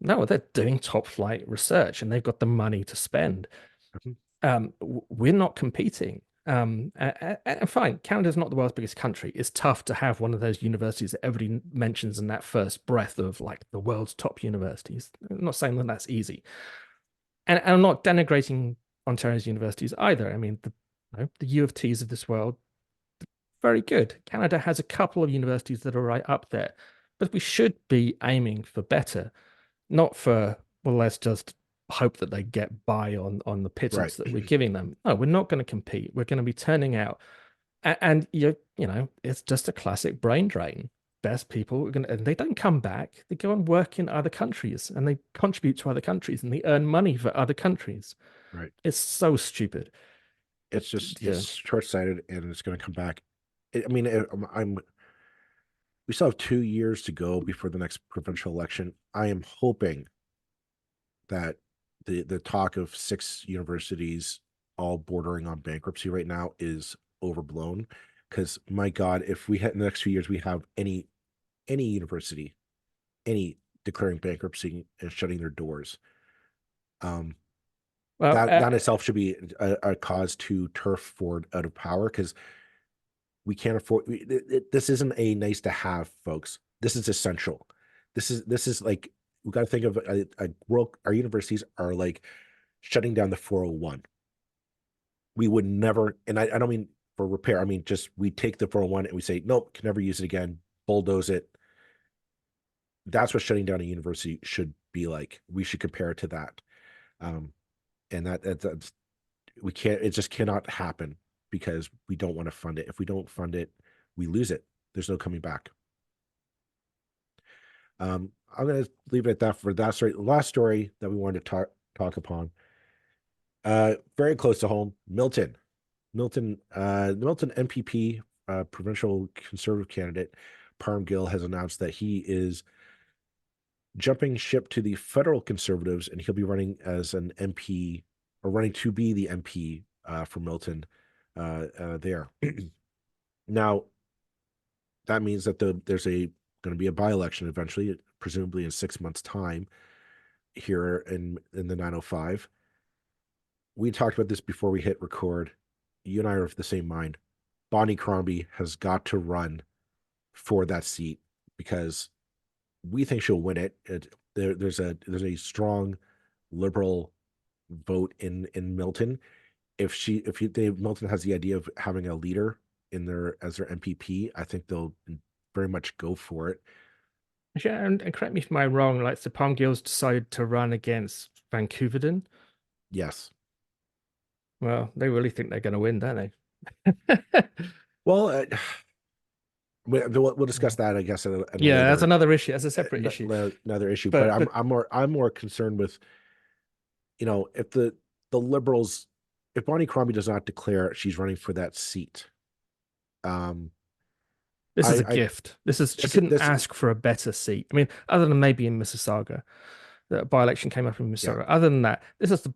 No, they're doing top flight research and they've got the money to spend. Mhm. We're not competing. And fine, Canada's not the world's biggest country. It's tough to have one of those universities that everybody mentions in that first breath of like the world's top universities. I'm not saying that that's easy, and I'm not denigrating Ontario's universities either. I mean, the U of T's of this world, very good. Canada has a couple of universities that are right up there, but we should be aiming for better, not for, well, let's just hope that they get by on the Right. pittance that we're giving them. No, we're not going to compete. We're going to be turning out, and it's just a classic brain drain. Best people are going to, and they don't come back. They go and work in other countries and they contribute to other countries and they earn money for other countries. Right. It's so stupid. It's just Yeah. it's short-sighted, and it's going to come back. I mean, I'm we still have 2 years to go before the next provincial election. I am hoping that the talk of 6 universities all bordering on bankruptcy right now is overblown. Because my God, if we had in the next few years we have any university, any declaring bankruptcy and shutting their doors, um, Well, that itself should be a cause to turf Ford out of power, because we can't afford this isn't a nice to have, folks. This is essential. This is like, we got to think of a world. Our universities are like shutting down the 401. We would never, and I don't mean for repair. I mean, just we take the 401 and we say, nope, can never use it again, bulldoze it. That's what shutting down a university should be like. We should compare it to that. Um, and that's, we can't, it just cannot happen, because we don't want to fund it. If we don't fund it, we lose it. There's no coming back. I'm going to leave it at that for that story. The last story that we wanted to talk upon, very close to home, Milton. The Milton MPP, provincial conservative candidate, Parm Gill, has announced that he is jumping ship to the federal Conservatives, and he'll be running as an MP, or running to be the MP for Milton there. Now, that means that there's going to be a by-election eventually, presumably in 6 months' time, here in the 905. We talked about this before we hit record. You and I are of the same mind. Bonnie Crombie has got to run for that seat, because we think she'll win it. There's a strong liberal vote in Milton. If Milton has the idea of having a leader in their as their MPP, I think they'll very much go for it. Yeah, and correct me if I'm wrong, like Sir Palm Gills decided to run against Vancouverden. Yes. Well, they really think they're going to win, don't they? Well, we'll discuss that, I guess, at a Yeah, that's later another issue. That's a separate issue. another issue. But But I'm more concerned with, if the liberals, if Bonnie Crombie does not declare she's running for that seat, um, this is a I gift. She this couldn't this ask for a better seat. I mean, other than maybe in Mississauga, the by-election came up in yeah, Mississauga. Other than that, this is the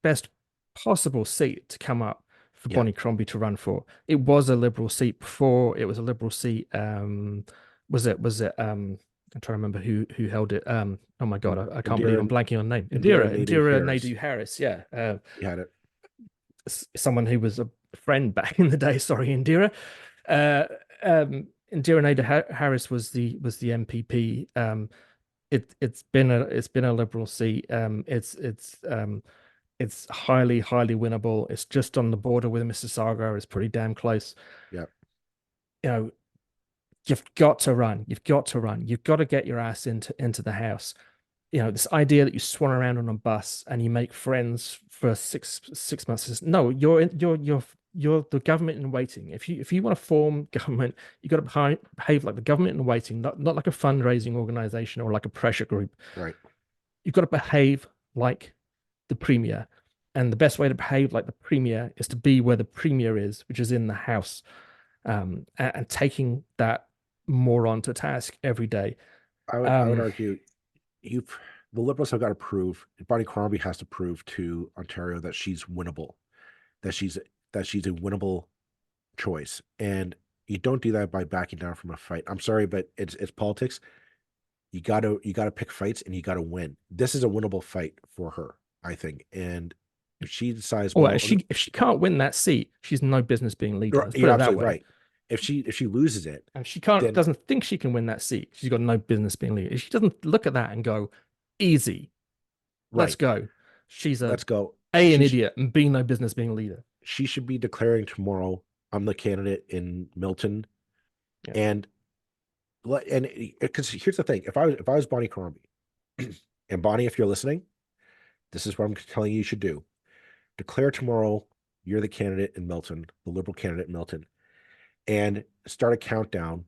best possible seat to come up for yeah, Bonnie Crombie to run for. It was a Liberal seat before. It was a Liberal seat. Was it I'm trying to remember who held it. Oh my God, I can't believe I'm blanking on name. Indira Indira Naidoo-Harris. Naidoo-Harris. Yeah, You had it. someone who was a friend back in the day. Sorry, Indira. Uh, Indira Naidoo-Harris was the MPP. It's been a Liberal seat. It's highly winnable. It's just on the border with Mississauga. It's pretty damn close. Yeah. You know, you've got to run. You've got to run. You've got to get your ass into the house. This idea that you swan around on a bus and you make friends for six months is no. You're the government in waiting. If you want to form government, you got to behave like the government in waiting, not like a fundraising organization or like a pressure group. Right. You've got to behave like the premier. And the best way to behave like the premier is to be where the premier is, which is in the house, and taking that moron to task every day. I would Um, argue you the liberals have got to prove, Bonnie Crombie has to prove to Ontario that she's winnable, that she's a winnable choice. And you don't do that by backing down from a fight. I'm sorry, but it's politics. You gotta pick fights and you gotta win. This is a winnable fight for her, I think. And if she decides, or well, if she can't win that seat, she's no business being leader. Let's put you're it that absolutely way. right. If she loses it, And she can't then doesn't think she can win that seat. She's got no business being leader. If she doesn't look at that and go, easy, let's right, go. She's let's go. an idiot and B, no business being leader. She should be declaring tomorrow, I'm the candidate in Milton. Yeah. And because here's the thing, if I was Bonnie Crombie, and Bonnie, if you're listening, this is what I'm telling you should do. Declare tomorrow you're the candidate in Milton, the Liberal candidate in Milton, and start a countdown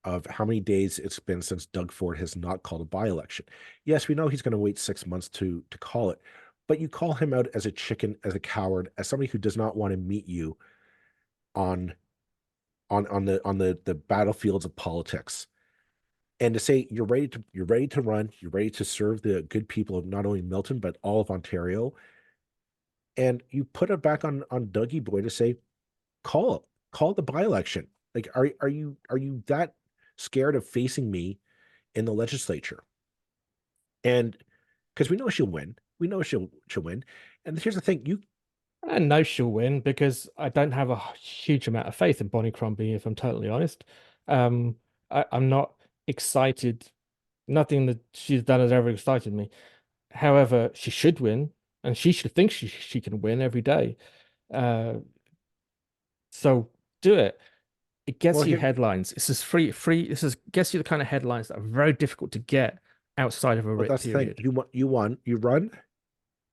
of how many days it's been since Doug Ford has not called a by-election. Yes, we know he's going to wait 6 months to call it, but you call him out as a chicken, as a coward, as somebody who does not want to meet you on the battlefields of politics, and to say you're ready to run, you're ready to serve the good people of not only Milton but all of Ontario, and you put it back on Dougie Boy to say call the by-election. Like, are you that scared of facing me in the legislature? And because we know she'll win, we know she'll win. And here's the thing, I know she'll win because I don't have a huge amount of faith in Bonnie Crombie, if I'm totally honest. I'm not excited. Nothing that she's done has ever excited me. However, she should win, and she should think she can win every day. Uh, so do it. It well gets you here headlines. This is free. This is gets you the kind of headlines that are very difficult to get outside of a well writ that's the thing, period. you run,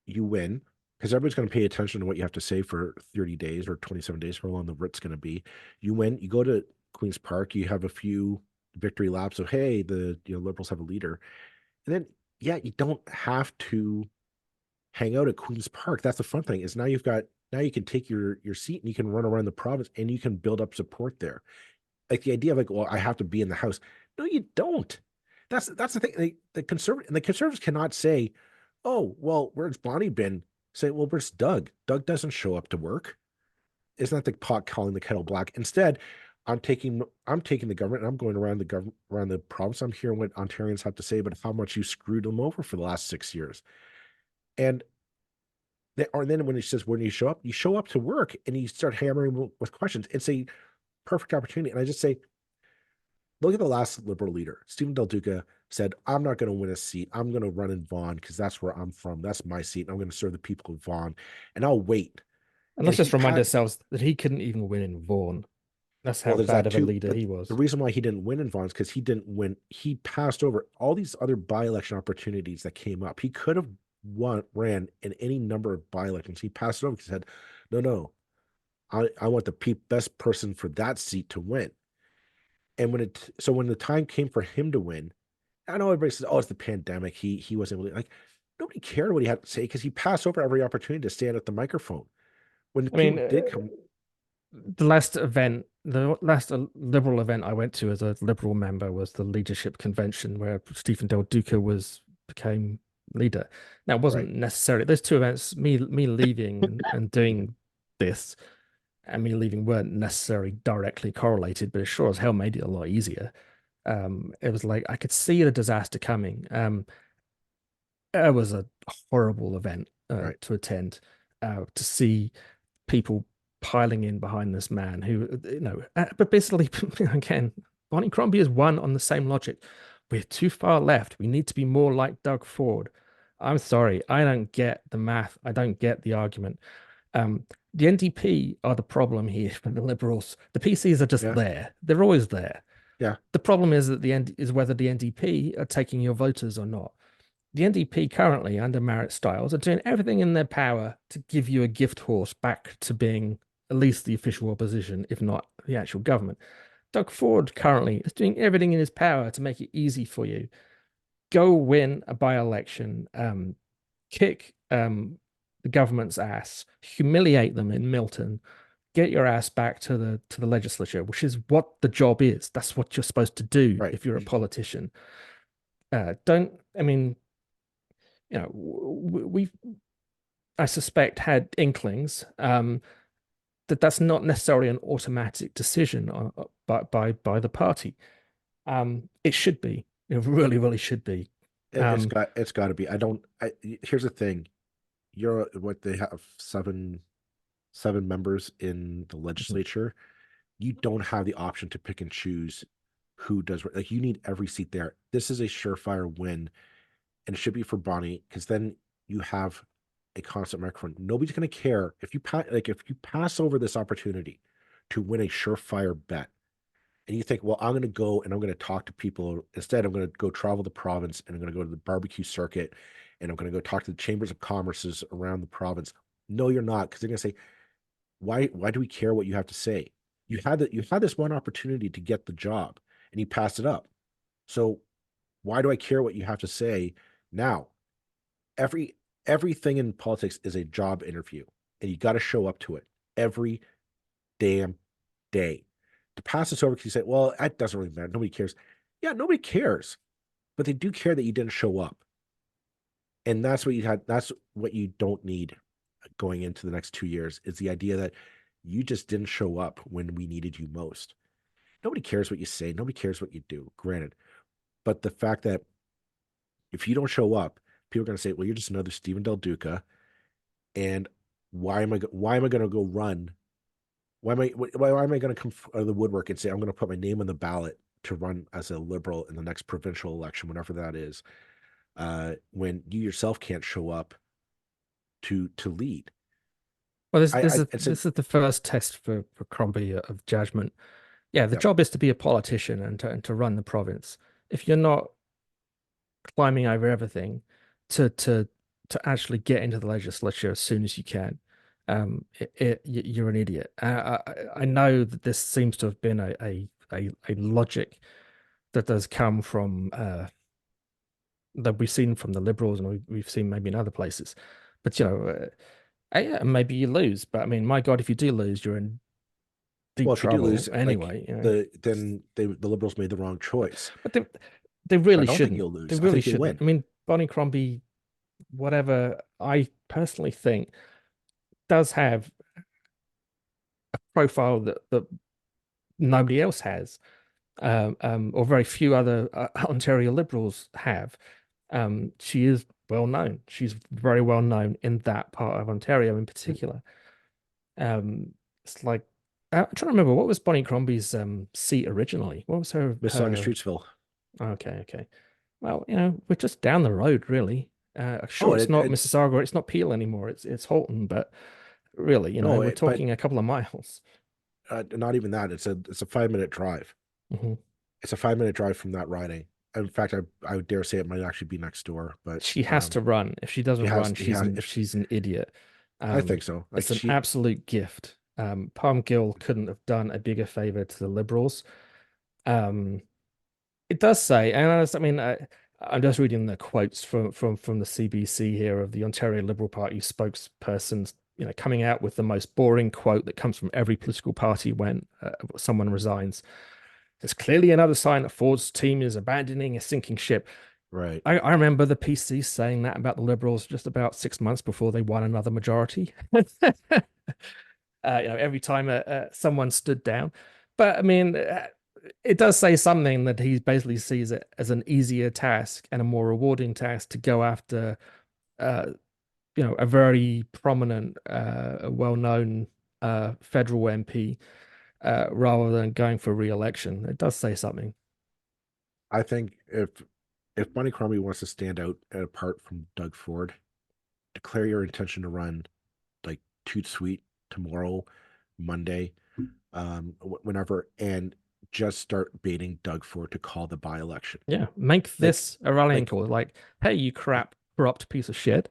you win, because everybody's going to pay attention to what you have to say for 30 days or 27 days, how long the writ's going to be. You win, you go to Queen's Park, you have a few victory laps of, hey, the Liberals have a leader. And then, yeah, you don't have to hang out at Queen's Park. That's the fun thing, is now you can take your seat and you can run around the province and you can build up support there. Like the idea of, like, well, I have to be in the house. No, you don't. That's the thing. The conservatives cannot say, oh, well, where's Bonnie been? Say, well, where's Doug? Doug doesn't show up to work. Isn't that the pot calling the kettle black? Instead, I'm taking the government and I'm going around around the province. I'm hearing what Ontarians have to say about how much you screwed them over for the last 6 years. And then when he says, when you show up to work and you start hammering with questions. It's a perfect opportunity. And I just say, look at the last Liberal leader. Stephen Del Duca said, I'm not going to win a seat. I'm going to run in Vaughan because that's where I'm from. That's my seat. And I'm going to serve the people of Vaughan. And I'll wait. And And let's he just remind passed. ourselves that he couldn't even win in Vaughan. That's Well, how there's bad that of a too. leader But he the was. reason why he didn't win in Vaughan is because he didn't win. He passed over all these other by-election opportunities that came up. He could have ran in any number of by-elections. He passed it over because he said, no, no, I want the best person for that seat to win. And when the time came for him to win, I know everybody says, "Oh, it's the pandemic. He wasn't able to," like, nobody cared what he had to say because he passed over every opportunity to stand at the microphone. When the I mean, people did come, the last liberal event I went to as a liberal member was the leadership convention where Stephen Del Duca became leader. Now, it right, wasn't necessarily those two events, me leaving and doing this and me leaving weren't necessarily directly correlated, but it sure as hell made it a lot easier. It was like I could see the disaster coming. It was a horrible event right, to attend, to see people piling in behind this man but basically, again, Bonnie Crombie is one on the same logic. We're too far left. We need to be more like Doug Ford. I'm sorry, I don't get the math. I don't get the argument. The NDP are the problem here for the Liberals. The PCs are just yeah, there. They're always there. yeah, The problem is that the end is whether the NDP are taking your voters or not. The NDP currently, under Marit Stiles, are doing everything in their power to give you a gift horse back to being at least the official opposition, if not the actual government. Doug Ford currently is doing everything in his power to make it easy for you. Go win a by-election, kick the government's ass, humiliate them in Milton, get your ass back to the legislature, which is what the job is. That's what you're supposed to do right. if you're a politician. Don't I mean, we I suspect had inklings that that's not necessarily an automatic decision by the party. It should be. It really, really should be. Um, It's got to be. I don't. Here's the thing. You're what they have seven members in the legislature. You don't have the option to pick and choose who does what. Like, you need every seat there. This is a surefire win, and it should be for Bonnie because then you have a constant microphone. Nobody's going to care if you pass over this opportunity to win a surefire bet, and you think, well, I'm going to go and I'm going to talk to people instead. I'm going to go travel the province and I'm going to go to the barbecue circuit, and I'm going to go talk to the chambers of commerces around the province. No, you're not, because they're going to say, why do we care what you have to say? You had this one opportunity to get the job and you passed it up. So why do I care what you have to say now? Every everything in politics is a job interview, and you got to show up to it every damn day. To pass this over because you say, well, that doesn't really matter. Nobody cares. Yeah, nobody cares, but they do care that you didn't show up. And that's what you had. That's what you don't need going into the next 2 years, is the idea that you just didn't show up when we needed you most. Nobody cares what you say. Nobody cares what you do, granted. But the fact that if you don't show up, people are going to say, well, you're just another Stephen Del Duca. And why am I going to go run? Why am I going to come out of the woodwork and say, I'm going to put my name on the ballot to run as a liberal in the next provincial election, whenever that is, when you yourself can't show up to lead? well, I it's a this is the first test for Crombie of judgment. Yeah, the Yeah, job is to be a politician and to run the province. If you're not climbing over everything to to to actually get into the legislature as soon as you can, you're an idiot. I know that this seems to have been a logic that does come from that we've seen from the Liberals and we've seen maybe in other places. But yeah, maybe you lose. But I mean, my God, if you do lose, you're in deep well, if you do lose, trouble like, anyway. You know. the liberals made the wrong choice. But they I really don't think shouldn't. you'll They lose. I really think you'll shouldn't. win. I mean, Bonnie Crombie, whatever I personally think, does have a profile that nobody else has, or very few other Ontario Liberals have. She is well known. She's very well known in that part of Ontario in particular. It's like I'm trying to remember what was Bonnie Crombie's seat originally. What was Mississauga her? Streetsville. Okay, okay. Well, we're just down the road, really. Oh, Sure, it's not Mississauga, it's not Peel anymore. It's Halton, but really, no, we're but talking a couple of miles. not even that. It's a 5 minute drive. Hmm. It's a 5 minute drive from that riding. In fact, I would dare say it might actually be next door, but She has to run. If she he doesn't has run, he has if she's an idiot. I think so. Like It's an she absolute gift. Palm Gill couldn't have done a bigger favor to the Liberals. Um, it does say, and I'm just reading the quotes from the CBC here of the Ontario Liberal Party spokesperson, coming out with the most boring quote that comes from every political party when someone resigns. There's clearly another sign that Ford's team is abandoning a sinking ship. right. I remember the PC saying that about the Liberals just about 6 months before they won another majority. Every time someone stood down. But I mean, it does say something that he basically sees it as an easier task and a more rewarding task to go after, uh, a very prominent, well-known federal MP rather than going for re-election. It does say something. I think if Bonnie Crombie wants to stand out and apart from Doug Ford, declare your intention to run like toot sweet tomorrow, Monday, whenever, and just start baiting Doug Ford to call the by-election. Yeah, make Like, this a rallying like, call. Like, hey, you crap, corrupt piece of shit.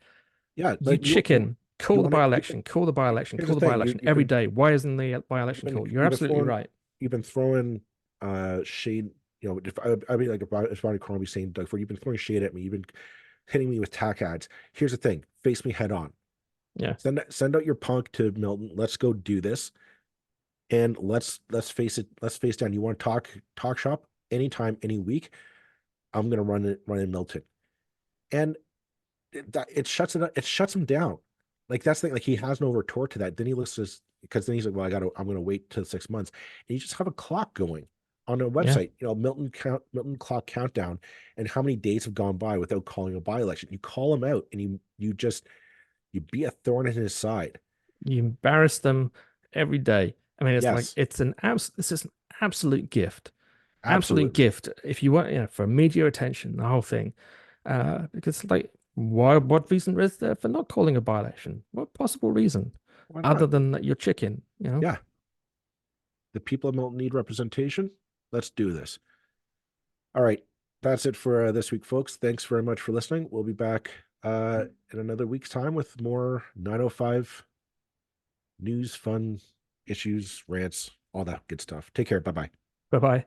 yeah, You like chicken. you Call the want to. by-election. Call the by-election. Here's Call the the thing: by-election every day. Why isn't the by-election called? You're absolutely right. you've been throwing shade. If I mean, like, if Bonnie Crombie saying Doug Ford, you've been throwing shade at me. You've been hitting me with tack ads. Here's the thing: face me head on. Yeah. Send out your punk to Milton. Let's go do this, and let's face it. Let's face down. You want to talk shop anytime, any week. I'm gonna run in Milton, and it shuts him down. Like, that's the thing. Like, he has no retort to that. Then he looks at because then he's like, well, I'm gonna wait till 6 months, and you just have a clock going on a Yeah. website. Milton clock countdown, and how many days have gone by without calling a by election. You call him out, and you be a thorn in his side. You embarrass them every day. I mean, it's like Yes, this is an absolute gift. Absolute absolutely. gift. If you want, for media attention, the whole thing. Because like what reason is there for not calling a by-election? What possible reason? Why Other not? than that you're chicken? Yeah, the people of Milton need representation. Let's do this. All right. That's it for this week, folks. Thanks very much for listening. We'll be back in another week's time with more 905 news, fun issues, rants, all that good stuff. Take care. Bye bye. Bye-bye.